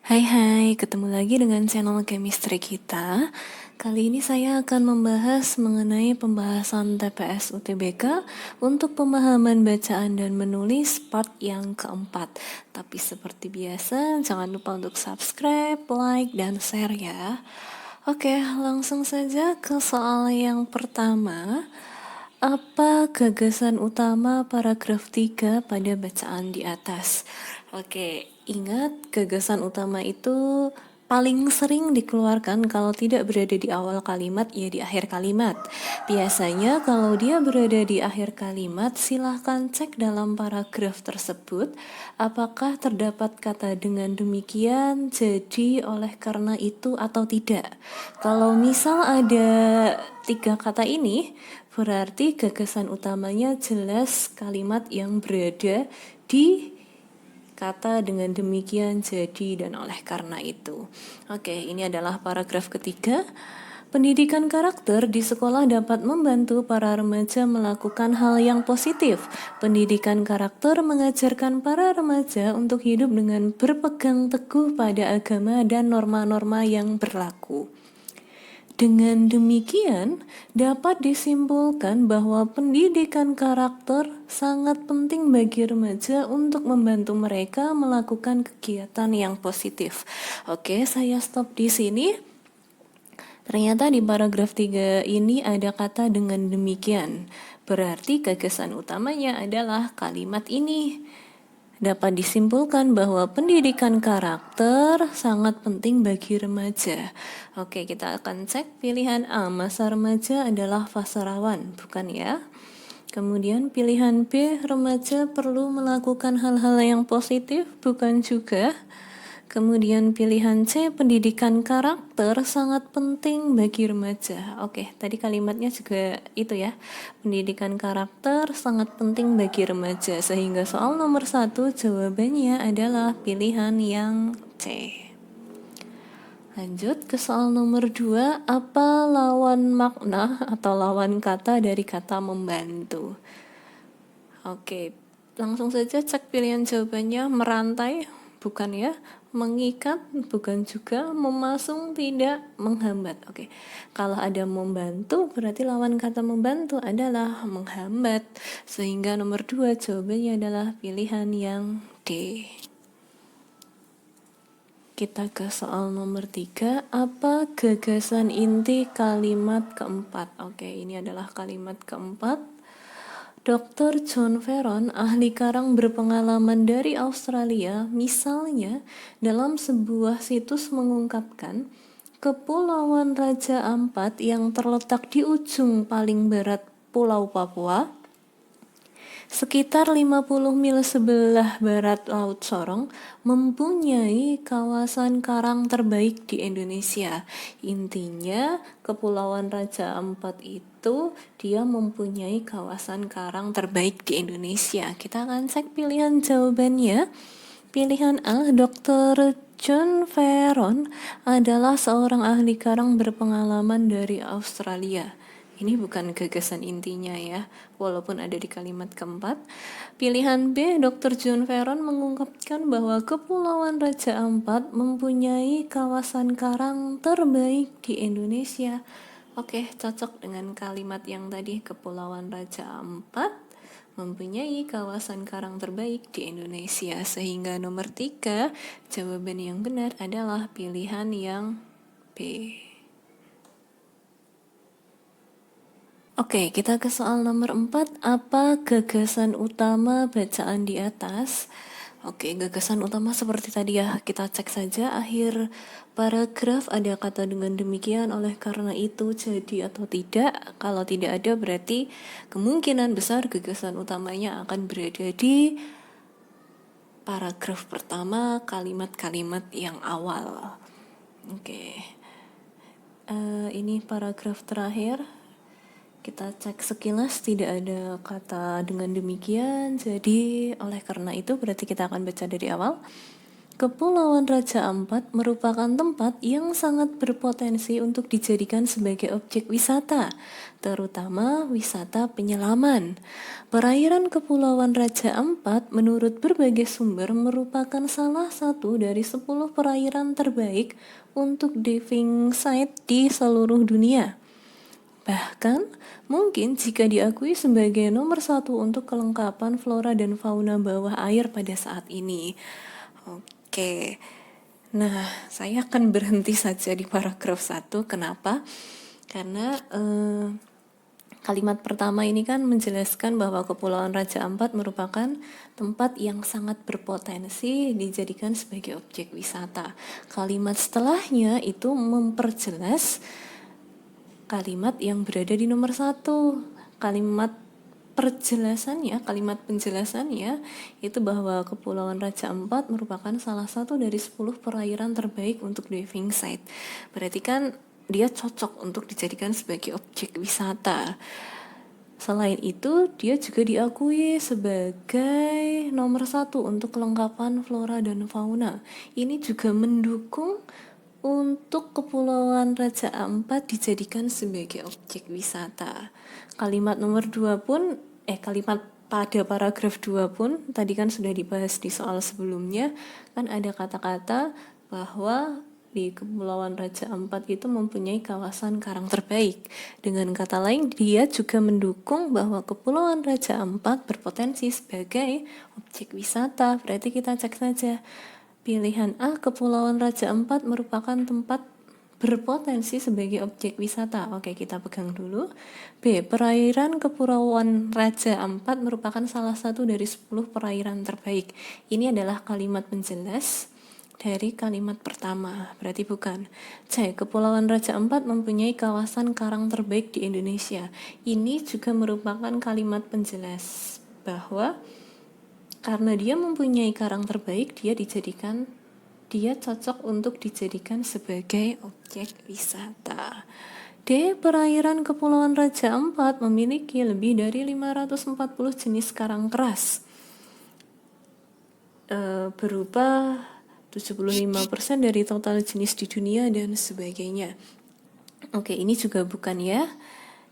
Hai hai, ketemu lagi dengan channel chemistry kita. Kali ini saya akan membahas mengenai pembahasan TPS UTBK untuk pemahaman bacaan dan menulis part yang keempat. Tapi seperti biasa, jangan lupa untuk subscribe, like, dan share ya. Oke, langsung saja ke soal yang pertama. Apa gagasan utama paragraf 3 pada bacaan di atas? Oke, ingat gagasan utama itu paling sering dikeluarkan kalau tidak berada di awal kalimat, ya di akhir kalimat. Biasanya kalau dia berada di akhir kalimat, silahkan cek dalam paragraf tersebut apakah terdapat kata dengan demikian, jadi, oleh karena itu, atau tidak. Kalau misal ada 3 kata ini, berarti gagasan utamanya jelas kalimat yang berada di kata dengan demikian, jadi, dan oleh karena itu. Oke, ini adalah paragraf ketiga. Pendidikan karakter di sekolah dapat membantu para remaja melakukan hal yang positif. Pendidikan karakter mengajarkan para remaja untuk hidup dengan berpegang teguh pada agama dan norma-norma yang berlaku. Dengan demikian, dapat disimpulkan bahwa pendidikan karakter sangat penting bagi remaja untuk membantu mereka melakukan kegiatan yang positif. Oke, saya stop di sini. Ternyata di paragraf 3 ini ada kata dengan demikian. Berarti gagasan utamanya adalah kalimat ini. Dapat disimpulkan bahwa pendidikan karakter sangat penting bagi remaja. Oke, kita akan cek pilihan A. Masa remaja adalah fase rawan, bukan ya? Kemudian pilihan B. Remaja perlu melakukan hal-hal yang positif, bukan juga. Kemudian pilihan C, pendidikan karakter sangat penting bagi remaja. Oke, tadi kalimatnya juga itu ya. Pendidikan karakter sangat penting bagi remaja. Sehingga soal nomor 1 jawabannya adalah pilihan yang C. Lanjut ke soal nomor 2, apa lawan makna atau lawan kata dari kata membantu? Oke, langsung saja cek pilihan jawabannya. Merantai, bukan ya. Mengikat, bukan juga. Memasung, tidak. Menghambat. Oke, kalau ada membantu, berarti lawan kata membantu adalah menghambat. Sehingga nomor 2 jawabannya adalah pilihan yang D. Kita ke soal nomor 3, apa gagasan inti kalimat keempat? Oke, ini adalah kalimat keempat. Dr. John Veron, ahli karang berpengalaman dari Australia, misalnya dalam sebuah situs mengungkapkan, Kepulauan Raja Ampat yang terletak di ujung paling barat Pulau Papua, sekitar 50 mil sebelah barat Laut Sorong, mempunyai kawasan karang terbaik di Indonesia. Intinya, Kepulauan Raja Ampat itu dia mempunyai kawasan karang terbaik di Indonesia. Kita akan cek pilihan jawabannya. Pilihan A, Dr. John Veron adalah seorang ahli karang berpengalaman dari Australia. Ini bukan gagasan intinya ya, walaupun ada di kalimat keempat. Pilihan B, Dr. John Veron mengungkapkan bahwa Kepulauan Raja Ampat mempunyai kawasan karang terbaik di Indonesia. Oke, cocok dengan kalimat yang tadi, Kepulauan Raja Ampat mempunyai kawasan karang terbaik di Indonesia. Sehingga nomor 3, jawaban yang benar adalah pilihan yang B. Oke, kita ke soal nomor 4. Apa gagasan utama bacaan di atas? Oke, gagasan utama seperti tadi ya, kita cek saja akhir paragraf ada kata dengan demikian, oleh karena itu, jadi, atau tidak. Kalau tidak ada, berarti kemungkinan besar gagasan utamanya akan berada di paragraf pertama, kalimat-kalimat yang awal. Oke, ini paragraf terakhir. Kita cek sekilas, tidak ada kata dengan demikian, jadi oleh karena itu berarti kita akan baca dari awal. Kepulauan Raja Ampat merupakan tempat yang sangat berpotensi untuk dijadikan sebagai objek wisata, terutama wisata penyelaman. Perairan Kepulauan Raja Ampat menurut berbagai sumber merupakan salah satu dari 10 perairan terbaik untuk diving site di seluruh dunia. Bahkan, mungkin jika diakui sebagai nomor satu untuk kelengkapan flora dan fauna bawah air pada saat ini. Oke, nah saya akan berhenti saja di paragraf 1. Kenapa? Karena kalimat pertama ini kan menjelaskan bahwa Kepulauan Raja Ampat merupakan tempat yang sangat berpotensi dijadikan sebagai objek wisata. Kalimat setelahnya itu memperjelas kalimat yang berada di nomor 1. Kalimat penjelasannya itu bahwa Kepulauan Raja Ampat merupakan salah satu dari 10 perairan terbaik untuk diving site. Berarti kan dia cocok untuk dijadikan sebagai objek wisata. Selain itu, dia juga diakui sebagai nomor 1 untuk kelengkapan flora dan fauna. Ini juga mendukung untuk Kepulauan Raja Ampat dijadikan sebagai objek wisata. Kalimat nomor 2 pun, kalimat pada paragraf 2 pun, tadi kan sudah dibahas di soal sebelumnya, kan ada kata-kata bahwa di Kepulauan Raja Ampat itu mempunyai kawasan karang terbaik. Dengan kata lain, dia juga mendukung bahwa Kepulauan Raja Ampat berpotensi sebagai objek wisata. Berarti kita cek saja. Pilihan A, Kepulauan Raja Ampat merupakan tempat berpotensi sebagai objek wisata. Oke, kita pegang dulu. B, perairan Kepulauan Raja Ampat merupakan salah satu dari 10 perairan terbaik. Ini adalah kalimat penjelas dari kalimat pertama, berarti bukan. C, Kepulauan Raja Ampat mempunyai kawasan karang terbaik di Indonesia. Ini juga merupakan kalimat penjelas bahwa karena dia mempunyai karang terbaik, dia cocok untuk dijadikan sebagai objek wisata. D, perairan Kepulauan Raja Ampat memiliki lebih dari 540 jenis karang keras, berupa 75% dari total jenis di dunia dan sebagainya. Oke, ini juga bukan ya.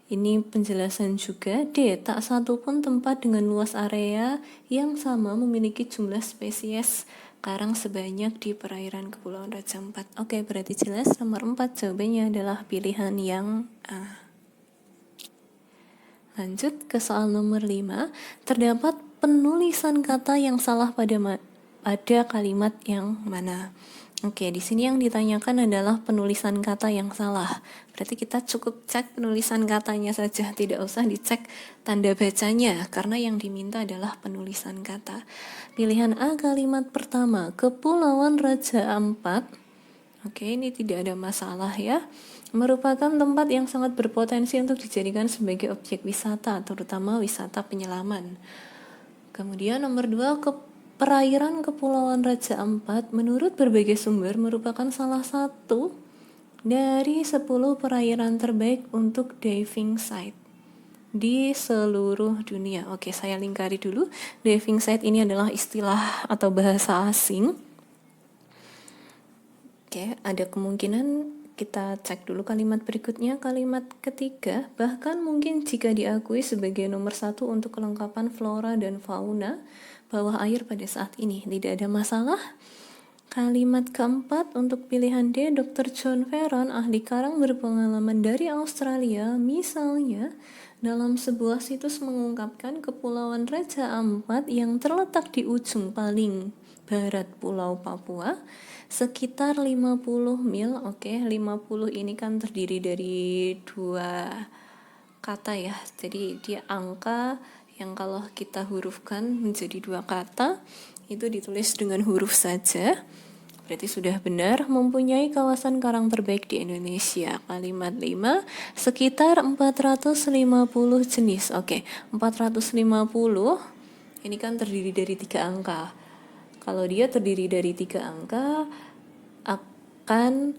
Ini penjelasan juga. D, tak satu pun tempat dengan luas area yang sama memiliki jumlah spesies karang sebanyak di perairan Kepulauan Raja Ampat. Oke, berarti jelas nomor 4 jawabannya adalah pilihan yang A. Lanjut ke soal nomor 5. Terdapat penulisan kata yang salah pada kalimat yang mana? Oke, di sini yang ditanyakan adalah penulisan kata yang salah. Berarti kita cukup cek penulisan katanya saja, tidak usah dicek tanda bacanya, karena yang diminta adalah penulisan kata. Pilihan A, kalimat pertama, Kepulauan Raja Ampat. Oke, ini tidak ada masalah ya. Merupakan tempat yang sangat berpotensi untuk dijadikan sebagai objek wisata, terutama wisata penyelaman. Kemudian nomor 2, perairan Kepulauan Raja Ampat menurut berbagai sumber merupakan salah satu dari 10 perairan terbaik untuk diving site di seluruh dunia. Oke, saya lingkari dulu. Diving site ini adalah istilah atau bahasa asing. Oke, ada kemungkinan kita cek dulu kalimat berikutnya. Kalimat ketiga, bahkan mungkin jika diakui sebagai nomor 1 untuk kelengkapan flora dan fauna bawah air pada saat ini, tidak ada masalah. Kalimat keempat untuk pilihan D, Dr. John Ferron, ahli karang berpengalaman dari Australia, misalnya dalam sebuah situs mengungkapkan Kepulauan Raja Ampat yang terletak di ujung paling barat Pulau Papua, sekitar 50 mil. Oke, 50 ini kan terdiri dari 2 kata ya, jadi dia angka yang kalau kita hurufkan menjadi 2 kata, itu ditulis dengan huruf saja. Berarti sudah benar, mempunyai kawasan karang terbaik di Indonesia. Kalimat 5, sekitar 450 jenis. Oke, 450 ini kan terdiri dari 3 angka. Kalau dia terdiri dari 3 angka, akan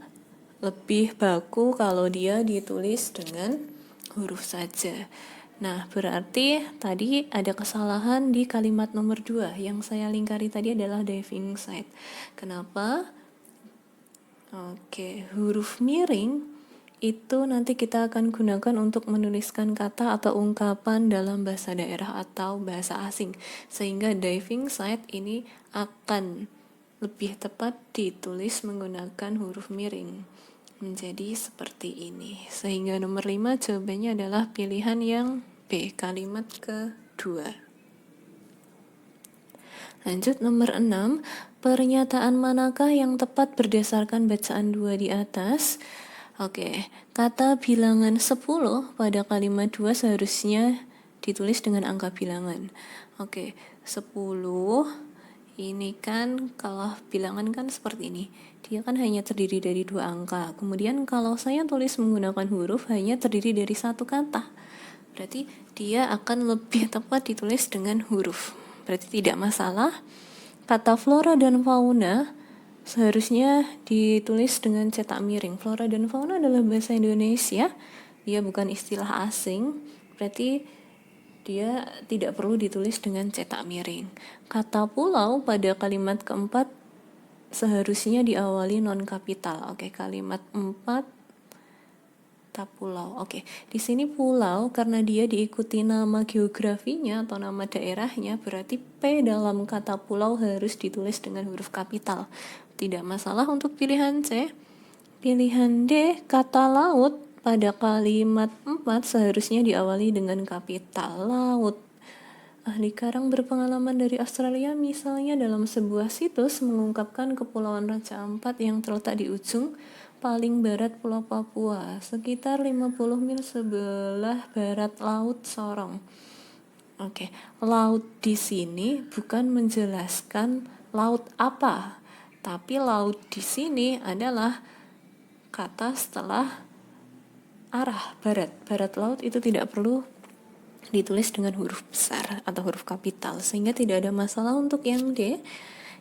lebih baku kalau dia ditulis dengan huruf saja. Nah, berarti tadi ada kesalahan di kalimat nomor 2. Yang saya lingkari tadi adalah diving site. Kenapa? Oke, huruf miring itu nanti kita akan gunakan untuk menuliskan kata atau ungkapan dalam bahasa daerah atau bahasa asing. Sehingga diving site ini akan lebih tepat ditulis menggunakan huruf miring. Menjadi seperti ini. Sehingga nomor 5 jawabannya adalah pilihan yang B, kalimat kedua. Lanjut nomor 6, pernyataan manakah yang tepat berdasarkan bacaan 2 di atas? Oke, kata bilangan 10 pada kalimat 2 seharusnya ditulis dengan angka bilangan. Oke, 10 ini kan kalau bilangan kan seperti ini. Dia kan hanya terdiri dari 2 angka. Kemudian kalau saya tulis menggunakan huruf hanya terdiri dari 1 kata. Berarti dia akan lebih tepat ditulis dengan huruf. Berarti tidak masalah. Kata flora dan fauna seharusnya ditulis dengan cetak miring. Flora dan fauna adalah bahasa Indonesia, dia bukan istilah asing, berarti dia tidak perlu ditulis dengan cetak miring. Kata pulau pada kalimat keempat seharusnya diawali non kapital. Oke, kalimat 4 kata pulau. Oke, di sini pulau karena dia diikuti nama geografinya atau nama daerahnya, berarti P dalam kata pulau harus ditulis dengan huruf kapital. Tidak masalah untuk pilihan C. Pilihan D, kata laut pada kalimat 4 seharusnya diawali dengan kapital laut. Ahli karang berpengalaman dari Australia misalnya dalam sebuah situs mengungkapkan Kepulauan Raja Ampat yang terletak di ujung paling barat Pulau Papua, sekitar 50 mil sebelah barat Laut Sorong. Oke, laut di sini bukan menjelaskan laut apa, tapi laut di sini adalah kata setelah arah barat. Barat laut itu tidak perlu ditulis dengan huruf besar atau huruf kapital, sehingga tidak ada masalah untuk yang D.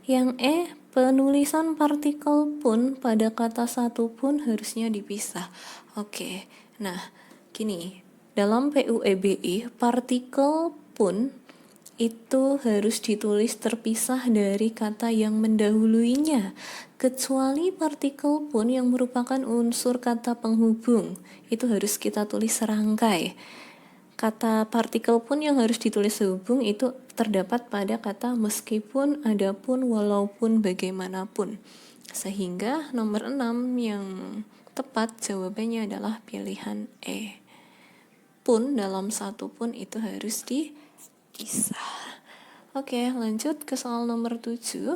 Yang E, penulisan partikel pun pada kata satu pun harusnya dipisah. Oke, nah gini, dalam PUEBI partikel pun itu harus ditulis terpisah dari kata yang mendahuluinya, kecuali partikel pun yang merupakan unsur kata penghubung, itu harus kita tulis serangkai. Kata partikel pun yang harus ditulis sehubung itu terdapat pada kata meskipun, adapun, walaupun, bagaimanapun. Sehingga nomor 6 yang tepat jawabannya adalah pilihan E. Pun dalam satu pun itu harus dipisah. Oke, lanjut ke soal nomor 7.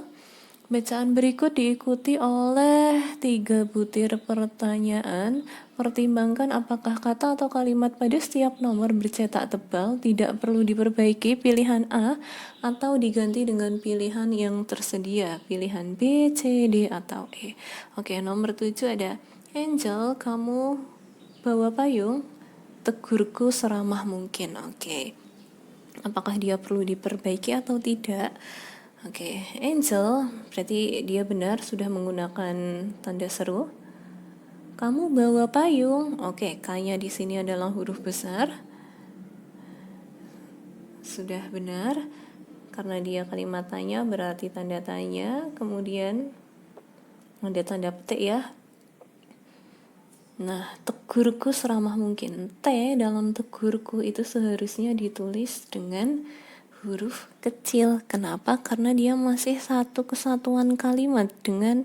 Bacaan berikut diikuti oleh 3 butir pertanyaan. Pertimbangkan apakah kata atau kalimat pada setiap nomor bercetak tebal tidak perlu diperbaiki, pilihan A, atau diganti dengan pilihan yang tersedia, pilihan B, C, D, atau E. Oke, nomor 7 ada, Angel, kamu bawa payung? Tegurku seramah mungkin. Oke, apakah dia perlu diperbaiki atau tidak? Oke, Angel, berarti dia benar sudah menggunakan tanda seru. Kamu bawa payung. Oke, K-nya di sini adalah huruf besar. Sudah benar. Karena dia kalimat tanya berarti tanda tanya. Kemudian ada tanda petik ya. Nah, tegurku seramah mungkin. T dalam tegurku itu seharusnya ditulis dengan huruf kecil. Kenapa? Karena dia masih satu kesatuan kalimat dengan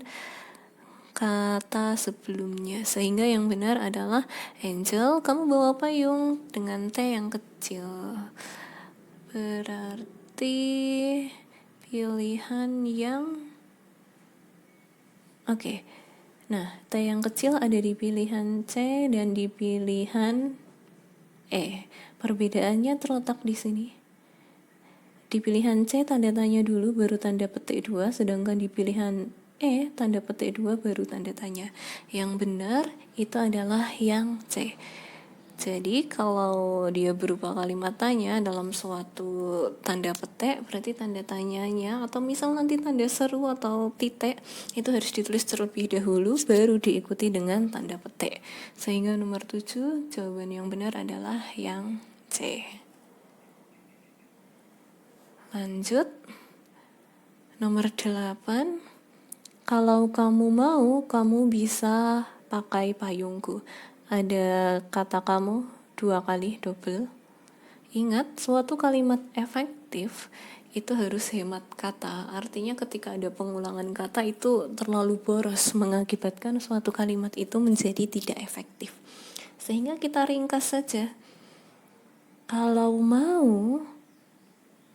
kata sebelumnya. Sehingga yang benar adalah Angel, kamu bawa payung dengan T yang kecil. Berarti pilihan yang Oke. Nah, T yang kecil ada di pilihan C dan di pilihan E. Perbedaannya terletak di sini. Di pilihan C tanda tanya dulu baru tanda petik 2, sedangkan di pilihan E tanda petik 2 baru tanda tanya. Yang benar itu adalah yang C. Jadi kalau dia berupa kalimat tanya dalam suatu tanda petik, berarti tanda tanyanya atau misal nanti tanda seru atau titik itu harus ditulis terlebih dahulu baru diikuti dengan tanda petik. Sehingga nomor 7 jawaban yang benar adalah yang C. Lanjut. Nomor 8. Kalau kamu mau, kamu bisa pakai payungku. Ada kata kamu 2 kali, double. Ingat, suatu kalimat efektif itu harus hemat kata. Artinya ketika ada pengulangan kata itu terlalu boros, mengakibatkan suatu kalimat itu menjadi tidak efektif. Sehingga kita ringkas saja. Kalau mau,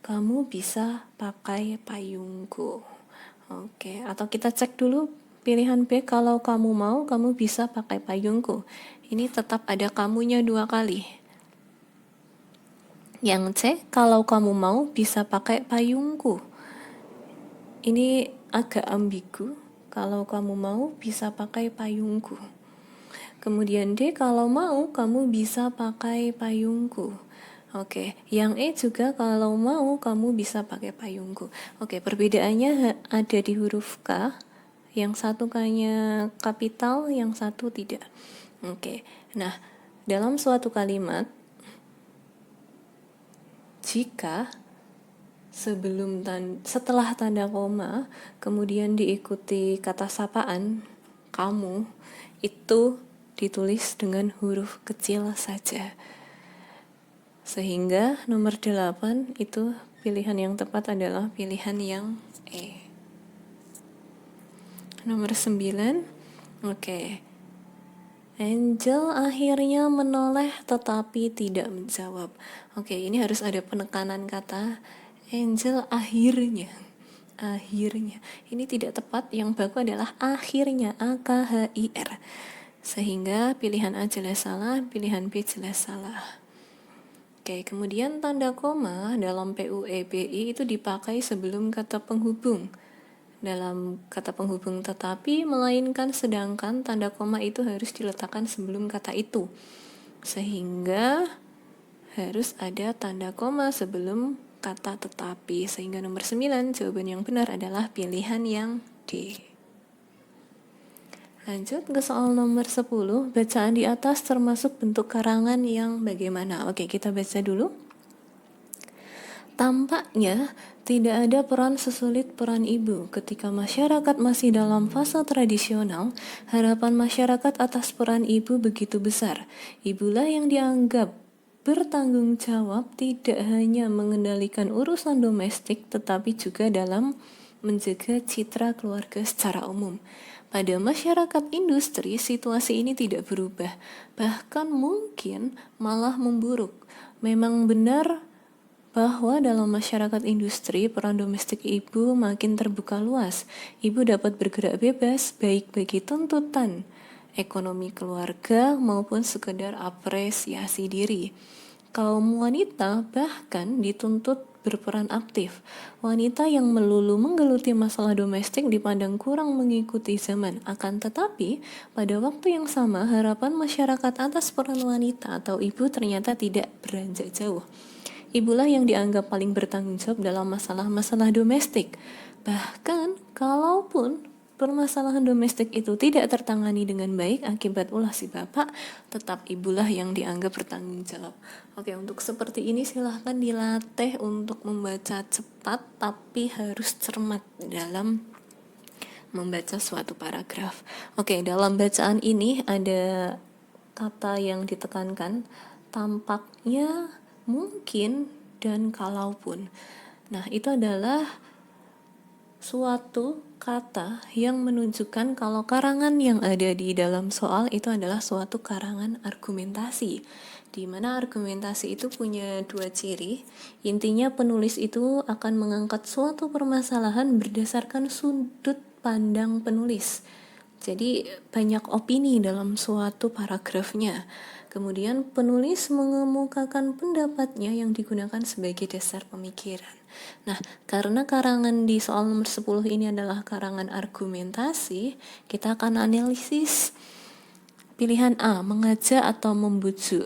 kamu bisa pakai payungku. Oke, atau kita cek dulu pilihan B, kalau kamu mau, kamu bisa pakai payungku. Ini tetap ada kamunya 2 kali. Yang C, kalau kamu mau, bisa pakai payungku. Ini agak ambigu. Kalau kamu mau, bisa pakai payungku. Kemudian D, kalau mau, kamu bisa pakai payungku. Oke, yang E juga kalau mau kamu bisa pakai payungku. Oke, perbedaannya ada di huruf K. Yang satu K-nya kapital, yang satu tidak. Oke, nah dalam suatu kalimat, jika setelah tanda koma, kemudian diikuti kata sapaan, kamu, itu ditulis dengan huruf kecil saja. Sehingga nomor 8 itu pilihan yang tepat adalah pilihan yang E. Nomor 9. Oke. Angel akhirnya menoleh tetapi tidak menjawab. Oke, ini harus ada penekanan kata Angel akhirnya. Akhirnya. Ini tidak tepat, yang baku adalah akhirnya, AKHIR. Sehingga pilihan A jelas salah, pilihan B jelas salah. Oke, kemudian tanda koma dalam PUEBI itu dipakai sebelum kata penghubung. Dalam kata penghubung tetapi, melainkan sedangkan, tanda koma itu harus diletakkan sebelum kata itu. Sehingga harus ada tanda koma sebelum kata tetapi. Sehingga nomor 9, jawaban yang benar adalah pilihan yang D. Lanjut ke soal nomor 10. Bacaan di atas termasuk bentuk karangan yang bagaimana? Oke, kita baca dulu. Tampaknya tidak ada peran sesulit peran ibu. Ketika masyarakat masih dalam fase tradisional, harapan masyarakat atas peran ibu begitu besar. Ibulah yang dianggap bertanggung jawab tidak hanya mengendalikan urusan domestik, tetapi juga dalam menjaga citra keluarga secara umum. Pada masyarakat industri, situasi ini tidak berubah, bahkan mungkin malah memburuk. Memang benar bahwa dalam masyarakat industri, peran domestik ibu makin terbuka luas. Ibu dapat bergerak bebas, baik bagi tuntutan ekonomi keluarga maupun sekedar apresiasi diri. Kaum wanita bahkan dituntut berperan aktif. Wanita yang melulu menggeluti masalah domestik dipandang kurang mengikuti zaman. Akan tetapi, pada waktu yang sama, harapan masyarakat atas peran wanita atau ibu ternyata tidak beranjak jauh. Ibulah yang dianggap paling bertanggung jawab dalam masalah-masalah domestik. Bahkan, kalaupun permasalahan domestik itu tidak tertangani dengan baik akibat ulah si bapak, tetap ibulah yang dianggap bertanggung jawab. Oke, untuk seperti ini silahkan dilatih untuk membaca cepat, tapi harus cermat dalam membaca suatu paragraf. Oke, dalam bacaan ini ada kata yang ditekankan, tampaknya, mungkin, dan kalaupun. Nah, itu adalah suatu kata yang menunjukkan kalau karangan yang ada di dalam soal itu adalah suatu karangan argumentasi, di mana argumentasi itu punya 2 ciri. Intinya penulis itu akan mengangkat suatu permasalahan berdasarkan sudut pandang penulis. Jadi banyak opini dalam suatu paragrafnya. Kemudian penulis mengemukakan pendapatnya yang digunakan sebagai dasar pemikiran. Nah, karena karangan di soal nomor 10 ini adalah karangan argumentasi, kita akan analisis pilihan A, mengajak atau membujuk.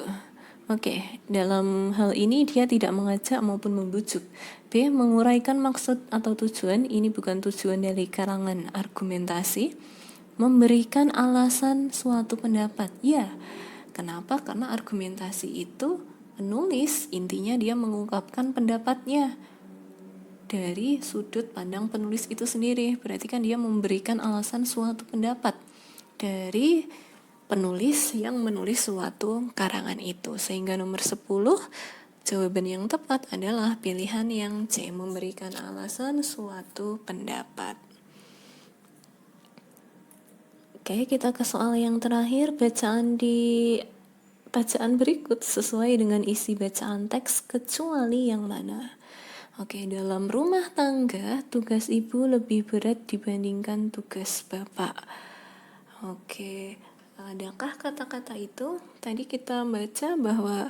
Oke, dalam hal ini dia tidak mengajak maupun membujuk. B, menguraikan maksud atau tujuan, ini bukan tujuan dari karangan argumentasi. Memberikan alasan suatu pendapat. Ya, kenapa? Karena argumentasi itu Menulis intinya dia mengungkapkan pendapatnya dari sudut pandang penulis itu sendiri. Berarti kan dia memberikan alasan suatu pendapat dari penulis yang menulis suatu karangan itu. Sehingga nomor 10, jawaban yang tepat adalah pilihan yang C, memberikan alasan suatu pendapat. Oke, kita ke soal yang terakhir. Bacaan berikut sesuai dengan isi bacaan teks kecuali yang mana? Oke, dalam rumah tangga tugas ibu lebih berat dibandingkan tugas bapak. Oke, adakah kata-kata itu? Tadi kita baca bahwa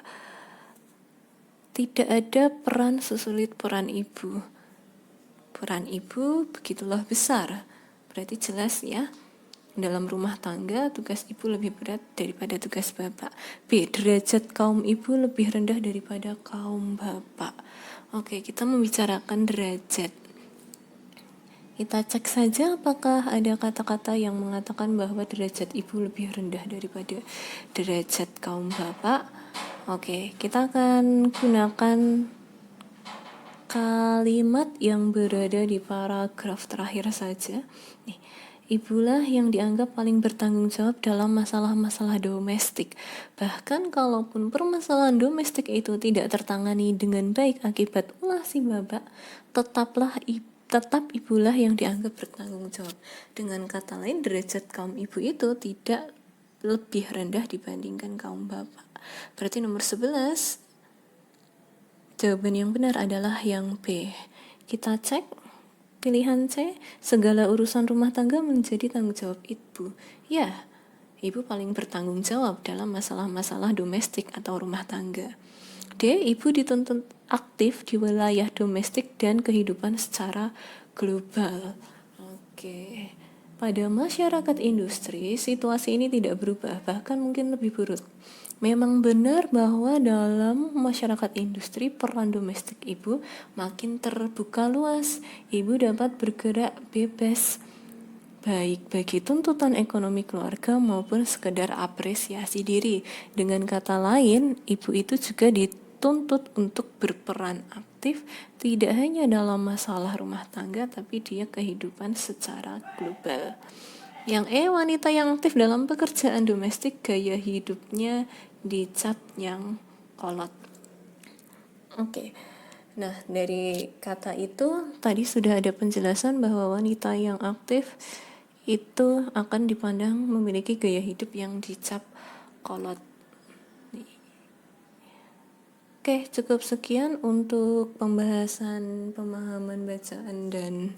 tidak ada peran sesulit peran ibu. Peran ibu begitulah besar. Berarti jelas ya. Dalam rumah tangga, tugas ibu lebih berat daripada tugas bapak. B, derajat kaum ibu lebih rendah daripada kaum bapak. Oke, kita membicarakan derajat. Kita cek saja apakah ada kata-kata yang mengatakan bahwa derajat ibu lebih rendah daripada derajat kaum bapak. Oke, kita akan gunakan kalimat yang berada di paragraf terakhir saja. Nih, ibulah yang dianggap paling bertanggung jawab dalam masalah-masalah domestik. Bahkan kalaupun permasalahan domestik itu tidak tertangani dengan baik akibat ulah si bapak, tetap ibulah yang dianggap bertanggung jawab. Dengan kata lain, derajat kaum ibu itu tidak lebih rendah dibandingkan kaum bapak. Berarti nomor 11, jawaban yang benar adalah yang B. Kita cek. Pilihan C, segala urusan rumah tangga menjadi tanggung jawab ibu. Ya, ibu paling bertanggung jawab dalam masalah-masalah domestik atau rumah tangga. D, ibu dituntut aktif di wilayah domestik dan kehidupan secara global. Oke. Pada masyarakat industri, situasi ini tidak berubah, bahkan mungkin lebih buruk. Memang benar bahwa dalam masyarakat industri peran domestik ibu makin terbuka luas. Ibu dapat bergerak bebas, baik bagi tuntutan ekonomi keluarga maupun sekedar apresiasi diri. Dengan kata lain, ibu itu juga dituntut untuk berperan aktif tidak hanya dalam masalah rumah tangga, tapi dia kehidupan secara global. Yang wanita yang aktif dalam pekerjaan domestik, gaya hidupnya dicap yang kolot. Oke. Nah, dari kata itu tadi sudah ada penjelasan bahwa wanita yang aktif itu akan dipandang memiliki gaya hidup yang dicap kolot. Oke, cukup sekian untuk pembahasan pemahaman bacaan dan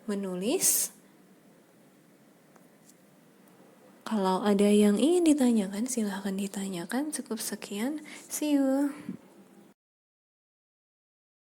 menulis. Kalau ada yang ingin ditanyakan, silahkan ditanyakan. Cukup sekian. See you.